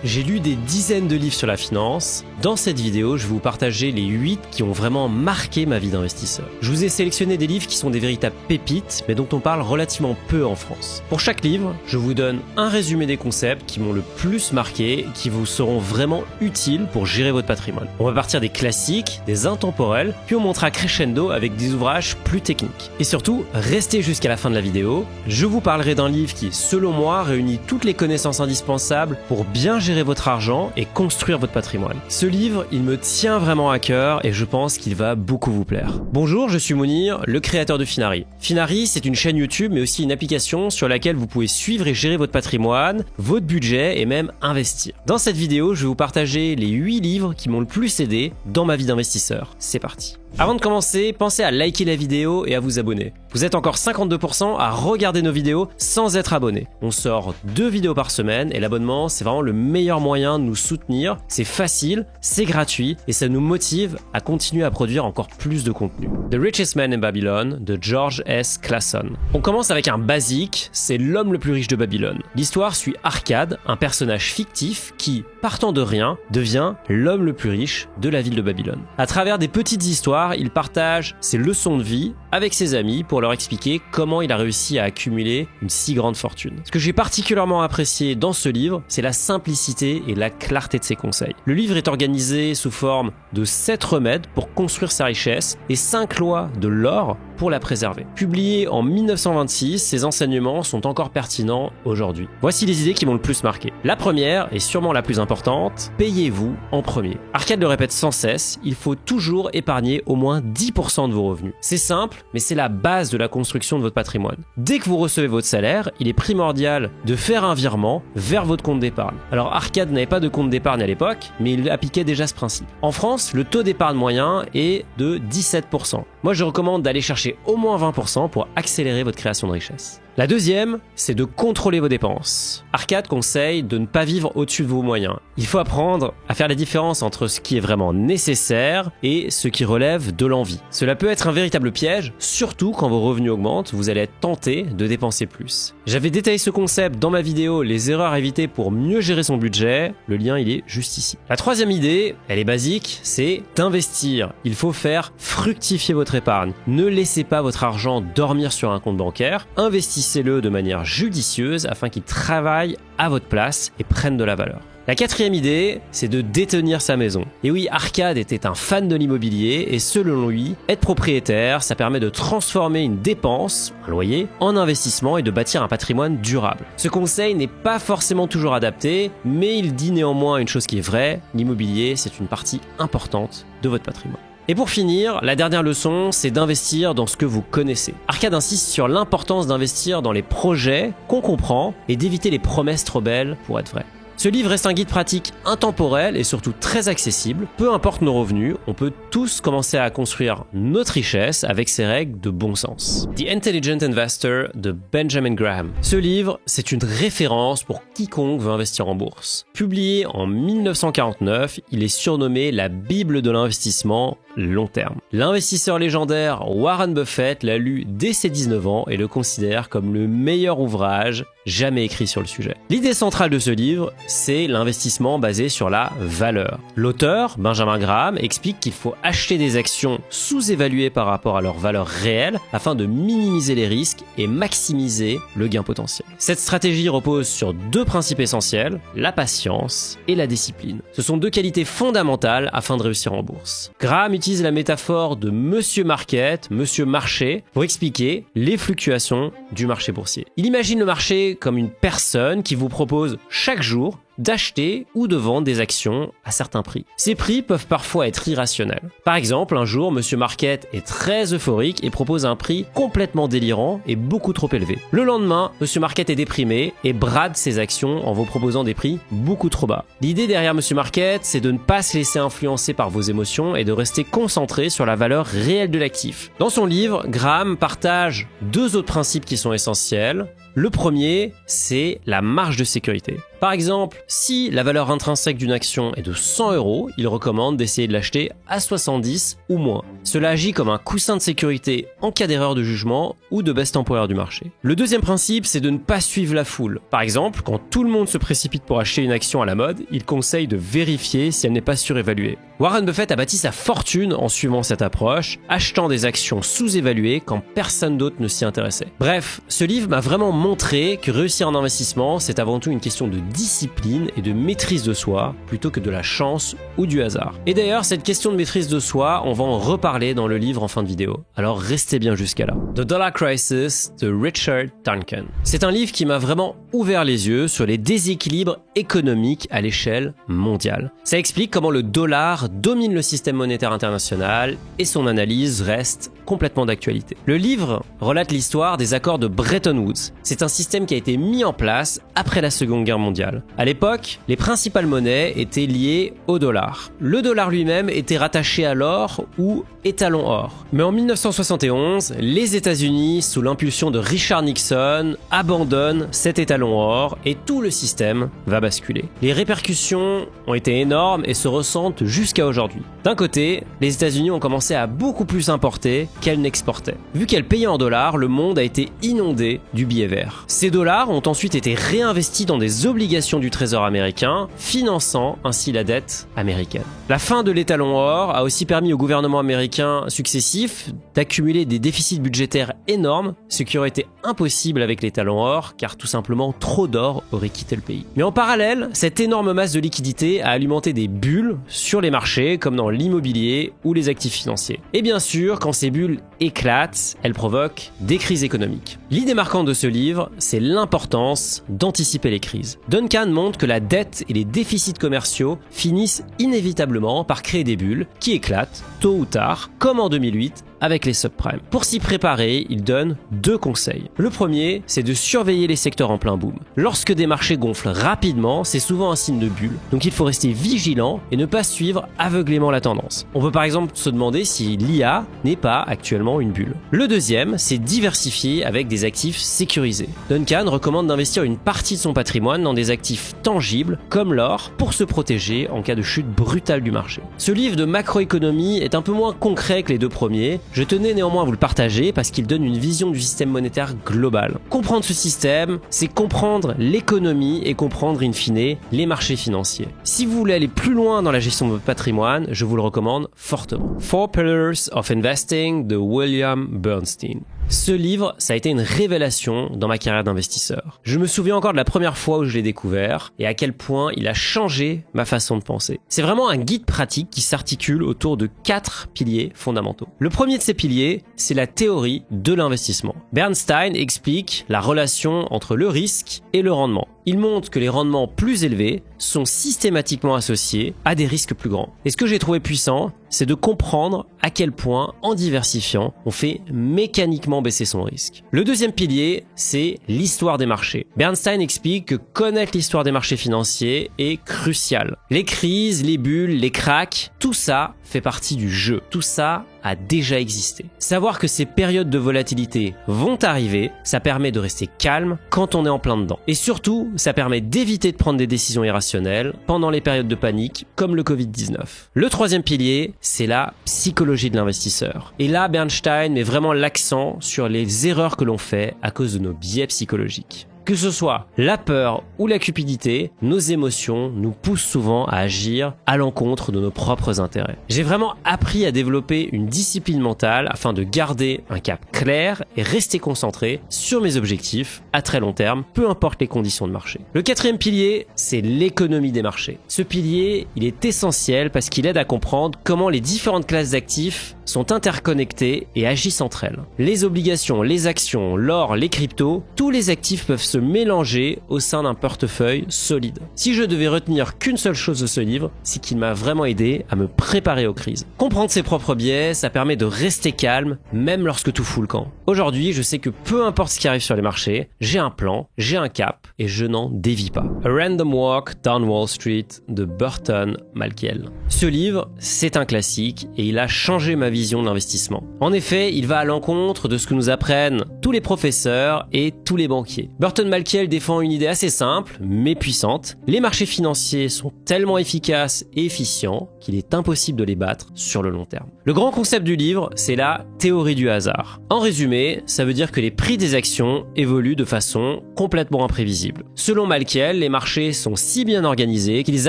J'ai lu des dizaines de livres sur la finance. Dans cette vidéo, je vais vous partager les 8 qui ont vraiment marqué ma vie d'investisseur. Je vous ai sélectionné des livres qui sont des véritables pépites, mais dont on parle relativement peu en France. Pour chaque livre, je vous donne un résumé des concepts qui m'ont le plus marqué, qui vous seront vraiment utiles pour gérer votre patrimoine. On va partir des classiques, des intemporels, puis on montera crescendo avec des ouvrages plus techniques. Et surtout, restez jusqu'à la fin de la vidéo. Je vous parlerai d'un livre qui, selon moi, réunit toutes les connaissances indispensables pour bien gérer votre argent et construire votre patrimoine. Ce livre, il me tient vraiment à cœur et je pense qu'il va beaucoup vous plaire. Bonjour, je suis Mounir, le créateur de Finari. Finari, c'est une chaîne YouTube mais aussi une application sur laquelle vous pouvez suivre et gérer votre patrimoine, votre budget et même investir. Dans cette vidéo, je vais vous partager les 8 livres qui m'ont le plus aidé dans ma vie d'investisseur. C'est parti. Avant de commencer, pensez à liker la vidéo et à vous abonner. Vous êtes encore 52% à regarder nos vidéos sans être abonné. On sort 2 vidéos par semaine et l'abonnement, c'est vraiment le meilleur moyen de nous soutenir. C'est facile, c'est gratuit et ça nous motive à continuer à produire encore plus de contenu. The Richest Man in Babylon de George S. Clason. On commence avec un basique, c'est l'homme le plus riche de Babylone. L'histoire suit Arkad, un personnage fictif qui, partant de rien, devient l'homme le plus riche de la ville de Babylone. À travers des petites histoires, il partage ses leçons de vie avec ses amis pour leur expliquer comment il a réussi à accumuler une si grande fortune. Ce que j'ai particulièrement apprécié dans ce livre, c'est la simplicité et la clarté de ses conseils. Le livre est organisé sous forme de 7 remèdes pour construire sa richesse et 5 lois de l'or pour la préserver. Publié en 1926, ces enseignements sont encore pertinents aujourd'hui. Voici les idées qui m'ont le plus marqué. La première, et sûrement la plus importante, payez-vous en premier. Arkad le répète sans cesse, il faut toujours épargner au moins 10% de vos revenus. C'est simple, mais c'est la base de la construction de votre patrimoine. Dès que vous recevez votre salaire, il est primordial de faire un virement vers votre compte d'épargne. Alors Arkad n'avait pas de compte d'épargne à l'époque, mais il appliquait déjà ce principe. En France, le taux d'épargne moyen est de 17%. Moi, je recommande d'aller chercher au moins 20% pour accélérer votre création de richesse. La deuxième, c'est de contrôler vos dépenses. Arkad conseille de ne pas vivre au-dessus de vos moyens. Il faut apprendre à faire la différence entre ce qui est vraiment nécessaire et ce qui relève de l'envie. Cela peut être un véritable piège, surtout quand vos revenus augmentent, vous allez être tenté de dépenser plus. J'avais détaillé ce concept dans ma vidéo « Les erreurs à éviter pour mieux gérer son budget ». Le lien, il est juste ici. La troisième idée, elle est basique, c'est d'investir. Il faut faire fructifier votre épargne. Ne laissez pas votre argent dormir sur un compte bancaire. Investissez-le de manière judicieuse afin qu'il travaille à votre place et prenne de la valeur. La quatrième idée, c'est de détenir sa maison. Et oui, Arkad était un fan de l'immobilier et selon lui, être propriétaire, ça permet de transformer une dépense, un loyer, en investissement et de bâtir un patrimoine durable. Ce conseil n'est pas forcément toujours adapté, mais il dit néanmoins une chose qui est vraie, l'immobilier, c'est une partie importante de votre patrimoine. Et pour finir, la dernière leçon, c'est d'investir dans ce que vous connaissez. Arkad insiste sur l'importance d'investir dans les projets qu'on comprend et d'éviter les promesses trop belles pour être vraies. Ce livre reste un guide pratique intemporel et surtout très accessible. Peu importe nos revenus, on peut tous commencer à construire notre richesse avec ces règles de bon sens. The Intelligent Investor de Benjamin Graham. Ce livre, c'est une référence pour quiconque veut investir en bourse. Publié en 1949, il est surnommé la Bible de l'investissement long terme. L'investisseur légendaire Warren Buffett l'a lu dès ses 19 ans et le considère comme le meilleur ouvrage jamais écrit sur le sujet. L'idée centrale de ce livre, c'est l'investissement basé sur la valeur. L'auteur, Benjamin Graham, explique qu'il faut acheter des actions sous-évaluées par rapport à leur valeur réelle afin de minimiser les risques et maximiser le gain potentiel. Cette stratégie repose sur 2 principes essentiels, la patience et la discipline. Ce sont 2 qualités fondamentales afin de réussir en bourse. Graham utilise la métaphore de Monsieur Market, Monsieur Marché, pour expliquer les fluctuations du marché boursier. Il imagine le marché comme une personne qui vous propose chaque jour d'acheter ou de vendre des actions à certains prix. Ces prix peuvent parfois être irrationnels. Par exemple, un jour, Monsieur Market est très euphorique et propose un prix complètement délirant et beaucoup trop élevé. Le lendemain, Monsieur Market est déprimé et brade ses actions en vous proposant des prix beaucoup trop bas. L'idée derrière Monsieur Market, c'est de ne pas se laisser influencer par vos émotions et de rester concentré sur la valeur réelle de l'actif. Dans son livre, Graham partage 2 autres principes qui sont essentiels. Le premier, c'est la marge de sécurité. Par exemple, si la valeur intrinsèque d'une action est de 100 €, il recommande d'essayer de l'acheter à 70 ou moins. Cela agit comme un coussin de sécurité en cas d'erreur de jugement ou de baisse temporaire du marché. Le deuxième principe, c'est de ne pas suivre la foule. Par exemple, quand tout le monde se précipite pour acheter une action à la mode, il conseille de vérifier si elle n'est pas surévaluée. Warren Buffett a bâti sa fortune en suivant cette approche, achetant des actions sous-évaluées quand personne d'autre ne s'y intéressait. Bref, ce livre m'a vraiment montré que réussir en investissement, c'est avant tout une question de discipline et de maîtrise de soi, plutôt que de la chance ou du hasard. Et d'ailleurs, cette question de maîtrise de soi, on va en reparler dans le livre en fin de vidéo. Alors restez bien jusqu'à là. The Dollar Crisis de Richard Duncan. C'est un livre qui m'a vraiment ouvert les yeux sur les déséquilibres économiques à l'échelle mondiale. Ça explique comment le dollar domine le système monétaire international et son analyse reste complètement d'actualité. Le livre relate l'histoire des accords de Bretton Woods. C'est un système qui a été mis en place après la Seconde Guerre mondiale. À l'époque, les principales monnaies étaient liées au dollar. Le dollar lui-même était rattaché à l'or ou étalon or. Mais en 1971, les États-Unis, sous l'impulsion de Richard Nixon, abandonnent cet étalon or et tout le système va basculer. Les répercussions ont été énormes et se ressentent jusqu'à aujourd'hui. D'un côté, les États-Unis ont commencé à beaucoup plus importer qu'elles n'exportaient. Vu qu'elles payaient en dollars, le monde a été inondé du billet vert. Ces dollars ont ensuite été réinvestis dans des obligations du Trésor américain, finançant ainsi la dette américaine. La fin de l'étalon or a aussi permis aux gouvernements américains successifs d'accumuler des déficits budgétaires énormes, ce qui aurait été impossible avec l'étalon or, car tout simplement trop d'or aurait quitté le pays. Mais en parallèle, cette énorme masse de liquidités a alimenté des bulles sur les marchés, comme dans l'immobilier ou les actifs financiers. Et bien sûr, quand ces bulles éclatent, elles provoquent des crises économiques. L'idée marquante de ce livre, c'est l'importance d'anticiper les crises. Duncan montre que la dette et les déficits commerciaux finissent inévitablement par créer des bulles qui éclatent, tôt ou tard, comme en 2008, avec les subprimes. Pour s'y préparer, il donne 2 conseils. Le premier, c'est de surveiller les secteurs en plein boom. Lorsque des marchés gonflent rapidement, c'est souvent un signe de bulle, donc il faut rester vigilant et ne pas suivre aveuglément la tendance. On peut par exemple se demander si l'IA n'est pas actuellement une bulle. Le deuxième, c'est diversifier avec des actifs sécurisés. Duncan recommande d'investir une partie de son patrimoine dans des actifs tangibles, comme l'or, pour se protéger en cas de chute brutale du marché. Ce livre de macroéconomie est un peu moins concret que les 2 premiers. Je tenais néanmoins à vous le partager parce qu'il donne une vision du système monétaire global. Comprendre ce système, c'est comprendre l'économie et comprendre in fine les marchés financiers. Si vous voulez aller plus loin dans la gestion de votre patrimoine, je vous le recommande fortement. 4 Pillars of Investing de William Bernstein. Ce livre, ça a été une révélation dans ma carrière d'investisseur. Je me souviens encore de la première fois où je l'ai découvert et à quel point il a changé ma façon de penser. C'est vraiment un guide pratique qui s'articule autour de 4 piliers fondamentaux. Le premier de ces piliers, c'est la théorie de l'investissement. Bernstein explique la relation entre le risque et le rendement. Il montre que les rendements plus élevés sont systématiquement associés à des risques plus grands. Et ce que j'ai trouvé puissant, c'est de comprendre à quel point, en diversifiant, on fait mécaniquement baisser son risque. Le deuxième pilier, c'est l'histoire des marchés. Bernstein explique que connaître l'histoire des marchés financiers est crucial. Les crises, les bulles, les cracks, tout ça fait partie du jeu. Tout ça a déjà existé. Savoir que ces périodes de volatilité vont arriver, ça permet de rester calme quand on est en plein dedans. Et surtout, ça permet d'éviter de prendre des décisions irrationnelles pendant les périodes de panique, comme le Covid-19. Le troisième pilier, c'est la psychologie de l'investisseur. Et là, Bernstein met vraiment l'accent sur les erreurs que l'on fait à cause de nos biais psychologiques. Que ce soit la peur ou la cupidité, nos émotions nous poussent souvent à agir à l'encontre de nos propres intérêts. J'ai vraiment appris à développer une discipline mentale afin de garder un cap clair et rester concentré sur mes objectifs à très long terme, peu importe les conditions de marché. Le quatrième pilier, c'est l'économie des marchés. Ce pilier, il est essentiel parce qu'il aide à comprendre comment les différentes classes d'actifs sont interconnectées et agissent entre elles. Les obligations, les actions, l'or, les cryptos, tous les actifs peuvent se mélanger au sein d'un portefeuille solide. Si je devais retenir qu'une seule chose de ce livre, c'est qu'il m'a vraiment aidé à me préparer aux crises. Comprendre ses propres biais, ça permet de rester calme, même lorsque tout fout le camp. Aujourd'hui, je sais que peu importe ce qui arrive sur les marchés, j'ai un plan, j'ai un cap et je n'en dévie pas. A Random Walk Down Wall Street de Burton Malkiel. Ce livre, c'est un classique et il a changé ma vision de l'investissement. En effet, il va à l'encontre de ce que nous apprennent tous les professeurs et tous les banquiers. Burton Malkiel défend une idée assez simple, mais puissante. Les marchés financiers sont tellement efficaces et efficients qu'il est impossible de les battre sur le long terme. Le grand concept du livre, c'est la théorie du hasard. En résumé, ça veut dire que les prix des actions évoluent de façon complètement imprévisible. Selon Malkiel, les marchés sont si bien organisés qu'ils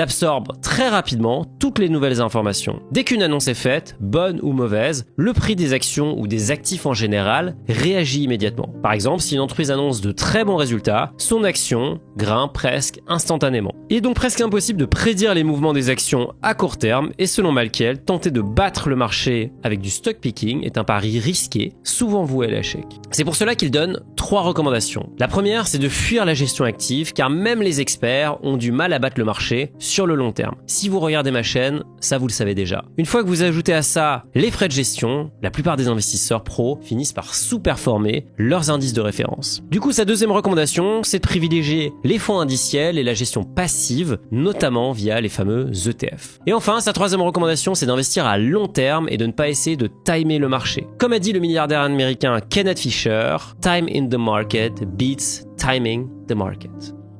absorbent très rapidement toutes les nouvelles informations. Dès qu'une annonce est faite, bonne ou mauvaise, le prix des actions ou des actifs en général réagit immédiatement. Par exemple, si une entreprise annonce de très bons résultats, son action grimpe presque instantanément. Il est donc presque impossible de prédire les mouvements des actions à court terme et selon Malkiel, tenter de battre le marché avec du stock picking est un pari risqué, souvent voué à l'échec. C'est pour cela qu'il donne 3 recommandations. La première, c'est de fuir la gestion active car même les experts ont du mal à battre le marché sur le long terme. Si vous regardez ma chaîne, ça vous le savez déjà. Une fois que vous ajoutez à ça les frais de gestion, la plupart des investisseurs pros finissent par sous-performer leurs indices de référence. Du coup, sa deuxième recommandation, c'est de privilégier les fonds indiciels et la gestion passive, notamment via les fameux ETF. Et enfin, sa troisième recommandation, c'est d'investir à long terme et de ne pas essayer de timer le marché. Comme a dit le milliardaire américain Kenneth Fisher, time in the market beats timing the market.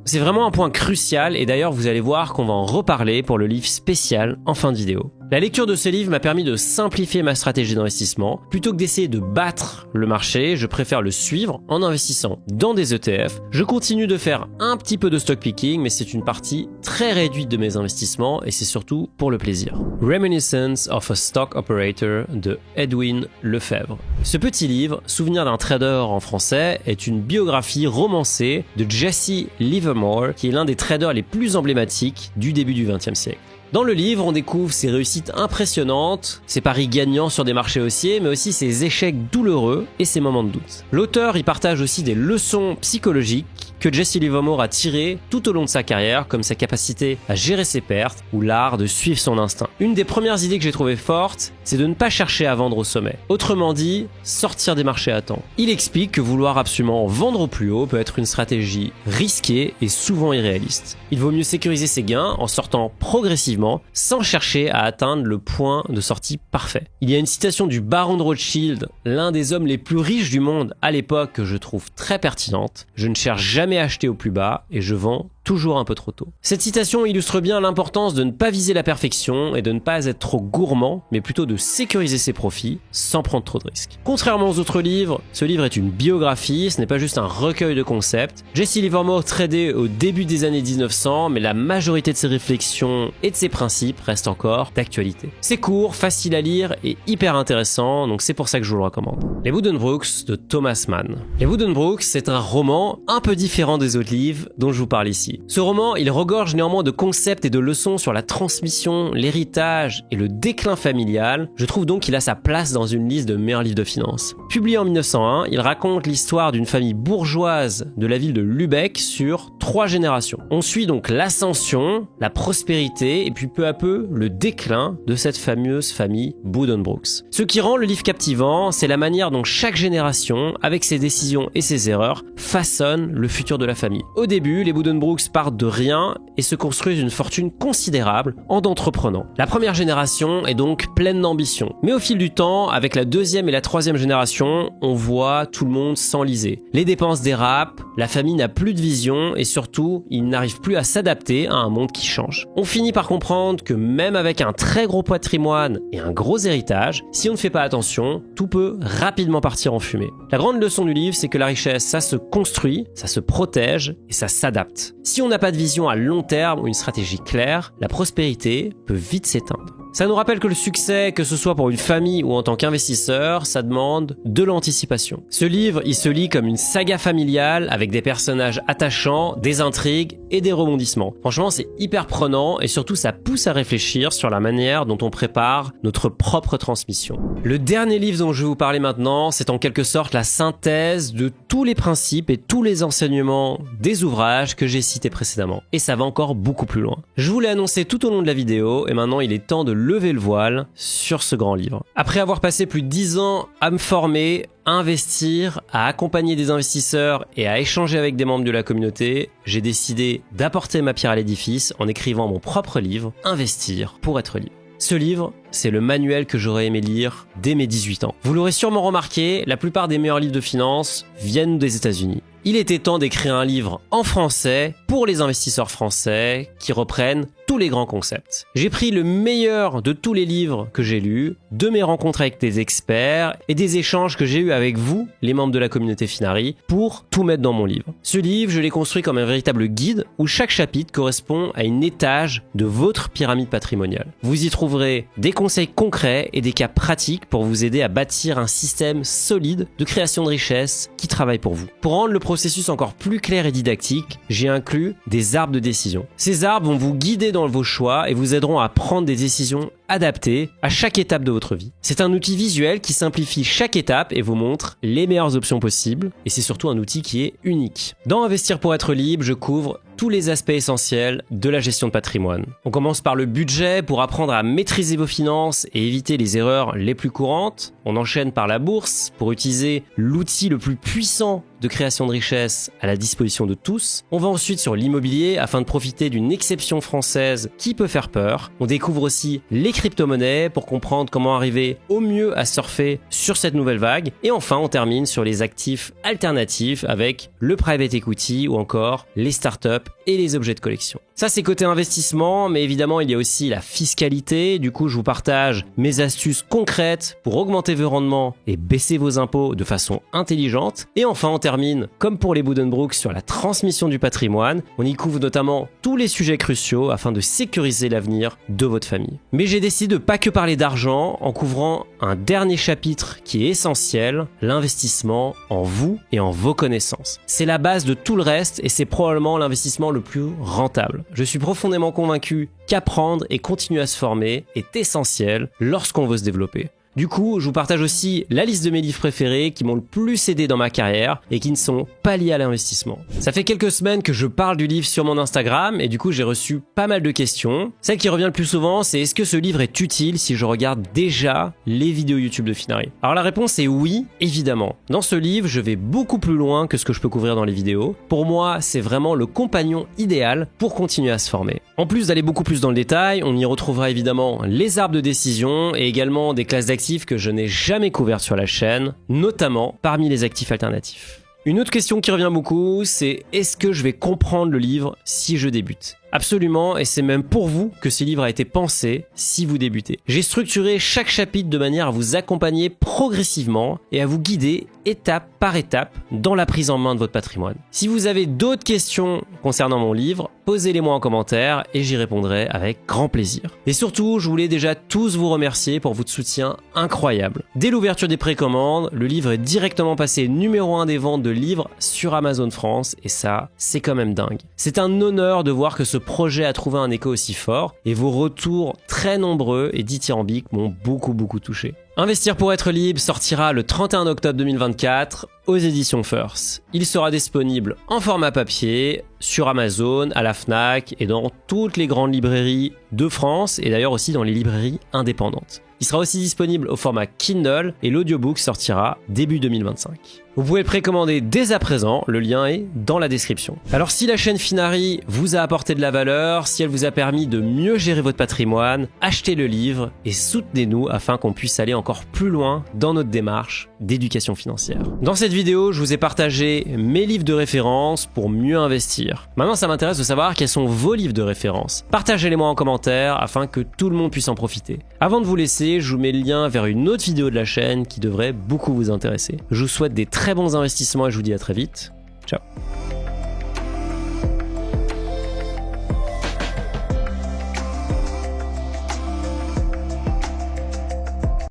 C'est vraiment un point crucial et d'ailleurs vous allez voir qu'on va en reparler pour le livre spécial en fin de vidéo. La lecture de ce livre m'a permis de simplifier ma stratégie d'investissement. Plutôt que d'essayer de battre le marché, je préfère le suivre en investissant dans des ETF. Je continue de faire un petit peu de stock picking, mais c'est une partie très réduite de mes investissements et c'est surtout pour le plaisir. Reminiscence of a Stock Operator de Edwin Lefebvre. Ce petit livre, Souvenir d'un trader en français, est une biographie romancée de Jesse Livermore, qui est l'un des traders les plus emblématiques du début du XXe siècle. Dans le livre, on découvre ses réussites impressionnantes, ses paris gagnants sur des marchés haussiers, mais aussi ses échecs douloureux et ses moments de doute. L'auteur y partage aussi des leçons psychologiques que Jesse Livermore a tirées tout au long de sa carrière, comme sa capacité à gérer ses pertes ou l'art de suivre son instinct. Une des premières idées que j'ai trouvées fortes, c'est de ne pas chercher à vendre au sommet. Autrement dit, sortir des marchés à temps. Il explique que vouloir absolument vendre au plus haut peut être une stratégie risquée et souvent irréaliste. Il vaut mieux sécuriser ses gains en sortant progressivement sans chercher à atteindre le point de sortie parfait. Il y a une citation du baron de Rothschild, l'un des hommes les plus riches du monde à l'époque, que je trouve très pertinente. Je ne cherche jamais à acheter au plus bas et je vends toujours un peu trop tôt. Cette citation illustre bien l'importance de ne pas viser la perfection et de ne pas être trop gourmand, mais plutôt de sécuriser ses profits sans prendre trop de risques. Contrairement aux autres livres, ce livre est une biographie, ce n'est pas juste un recueil de concepts. Jesse Livermore tradait au début des années 1900, mais la majorité de ses réflexions et de ses principes restent encore d'actualité. C'est court, facile à lire et hyper intéressant, donc c'est pour ça que je vous le recommande. Les Buddenbrooks de Thomas Mann. Les Buddenbrooks, c'est un roman un peu différent des autres livres dont je vous parle ici. Ce roman, il regorge néanmoins de concepts et de leçons sur la transmission, l'héritage et le déclin familial. Je trouve donc qu'il a sa place dans une liste de meilleurs livres de finances. Publié en 1901, il raconte l'histoire d'une famille bourgeoise de la ville de Lübeck sur 3 générations. On suit donc l'ascension, la prospérité et puis peu à peu le déclin de cette fameuse famille Buddenbrooks. Ce qui rend le livre captivant, c'est la manière dont chaque génération, avec ses décisions et ses erreurs, façonne le futur de la famille. Au début, les Buddenbrooks partent de rien et se construisent une fortune considérable en entreprenant. La première génération est donc pleine d'ambition. Mais au fil du temps, avec la deuxième et la troisième génération, on voit tout le monde s'enliser. Les dépenses dérapent, la famille n'a plus de vision et surtout, ils n'arrivent plus à s'adapter à un monde qui change. On finit par comprendre que même avec un très gros patrimoine et un gros héritage, si on ne fait pas attention, tout peut rapidement partir en fumée. La grande leçon du livre, c'est que la richesse, ça se construit, ça se protège et ça s'adapte. Si on n'a pas de vision à long terme ou une stratégie claire, la prospérité peut vite s'éteindre. Ça nous rappelle que le succès, que ce soit pour une famille ou en tant qu'investisseur, ça demande de l'anticipation. Ce livre, il se lit comme une saga familiale avec des personnages attachants, des intrigues et des rebondissements. Franchement, c'est hyper prenant et surtout ça pousse à réfléchir sur la manière dont on prépare notre propre transmission. Le dernier livre dont je vais vous parler maintenant, c'est en quelque sorte la synthèse de tous les principes et tous les enseignements des ouvrages que j'ai cités précédemment. Et ça va encore beaucoup plus loin. Je vous l'ai annoncé tout au long de la vidéo et maintenant il est temps de lever le voile sur ce grand livre. Après avoir passé plus de 10 ans à me former, à investir, à accompagner des investisseurs et à échanger avec des membres de la communauté, j'ai décidé d'apporter ma pierre à l'édifice en écrivant mon propre livre, Investir pour être libre. Ce livre, c'est le manuel que j'aurais aimé lire dès mes 18 ans. Vous l'aurez sûrement remarqué, la plupart des meilleurs livres de finance viennent des États-Unis. Il était temps d'écrire un livre en français pour les investisseurs français qui reprennent tous les grands concepts. J'ai pris le meilleur de tous les livres que j'ai lus, de mes rencontres avec des experts et des échanges que j'ai eus avec vous, les membres de la communauté Finari, pour tout mettre dans mon livre. Ce livre, je l'ai construit comme un véritable guide où chaque chapitre correspond à une étage de votre pyramide patrimoniale. Vous y trouverez des conseils concrets et des cas pratiques pour vous aider à bâtir un système solide de création de richesse qui travaille pour vous. Pour rendre le processus encore plus clair et didactique, j'ai inclus des arbres de décision. Ces arbres vont vous guider dans vos choix et vous aideront à prendre des décisions adaptées à chaque étape de votre vie. C'est un outil visuel qui simplifie chaque étape et vous montre les meilleures options possibles, et c'est surtout un outil qui est unique. Dans Investir pour être libre, je couvre tous les aspects essentiels de la gestion de patrimoine. On commence par le budget pour apprendre à maîtriser vos finances et éviter les erreurs les plus courantes. On enchaîne par la bourse pour utiliser l'outil le plus puissant de création de richesse à la disposition de tous. On va ensuite sur l'immobilier afin de profiter d'une exception française qui peut faire peur. On découvre aussi les crypto-monnaies pour comprendre comment arriver au mieux à surfer sur cette nouvelle vague. Et enfin, on termine sur les actifs alternatifs avec le private equity ou encore les startups et les objets de collection. Ça, c'est côté investissement, mais évidemment, il y a aussi la fiscalité. Du coup, je vous partage mes astuces concrètes pour augmenter vos rendements et baisser vos impôts de façon intelligente. Et enfin, on termine, comme pour les Buddenbrook, sur la transmission du patrimoine. On y couvre notamment tous les sujets cruciaux afin de sécuriser l'avenir de votre famille. Mais j'ai décidé de pas que parler d'argent en couvrant un dernier chapitre qui est essentiel, l'investissement en vous et en vos connaissances. C'est la base de tout le reste et c'est probablement l'investissement le plus rentable. Je suis profondément convaincu qu'apprendre et continuer à se former est essentiel lorsqu'on veut se développer. Du coup, je vous partage aussi la liste de mes livres préférés qui m'ont le plus aidé dans ma carrière et qui ne sont pas liés à l'investissement. Ça fait quelques semaines que je parle du livre sur mon Instagram et du coup, j'ai reçu pas mal de questions. Celle qui revient le plus souvent, c'est est-ce que ce livre est utile si je regarde déjà les vidéos YouTube de Finari? Alors la réponse est oui, évidemment. Dans ce livre, je vais beaucoup plus loin que ce que je peux couvrir dans les vidéos. Pour moi, c'est vraiment le compagnon idéal pour continuer à se former. En plus d'aller beaucoup plus dans le détail, on y retrouvera évidemment les arbres de décision et également des classes d'actifs que je n'ai jamais couvertes sur la chaîne, notamment parmi les actifs alternatifs. Une autre question qui revient beaucoup, c'est est-ce que je vais comprendre le livre si je débute ? Absolument, et c'est même pour vous que ce livre a été pensé si vous débutez. J'ai structuré chaque chapitre de manière à vous accompagner progressivement et à vous guider étape par étape dans la prise en main de votre patrimoine. Si vous avez d'autres questions concernant mon livre, posez-les-moi en commentaire et j'y répondrai avec grand plaisir. Et surtout, je voulais déjà tous vous remercier pour votre soutien incroyable. Dès l'ouverture des précommandes, le livre est directement passé numéro 1 des ventes de livres sur Amazon France et ça, c'est quand même dingue. C'est un honneur de voir que ce projet a trouvé un écho aussi fort et vos retours très nombreux et dithyrambiques m'ont beaucoup touché. Investir pour être libre sortira le 31 octobre 2024 aux éditions First. Il sera disponible en format papier sur Amazon, à la Fnac et dans toutes les grandes librairies de France et d'ailleurs aussi dans les librairies indépendantes. Il sera aussi disponible au format Kindle et l'audiobook sortira début 2025. Vous pouvez le précommander dès à présent, le lien est dans la description. Alors si la chaîne Finari vous a apporté de la valeur, si elle vous a permis de mieux gérer votre patrimoine, achetez le livre et soutenez-nous afin qu'on puisse aller encore plus loin dans notre démarche d'éducation financière. Dans cette vidéo, je vous ai partagé mes livres de référence pour mieux investir. Maintenant, ça m'intéresse de savoir quels sont vos livres de référence. Partagez-les-moi en commentaire afin que tout le monde puisse en profiter. Avant de vous laisser, je vous mets le lien vers une autre vidéo de la chaîne qui devrait beaucoup vous intéresser. Je vous souhaite des très bons investissements et je vous dis à très vite. Ciao.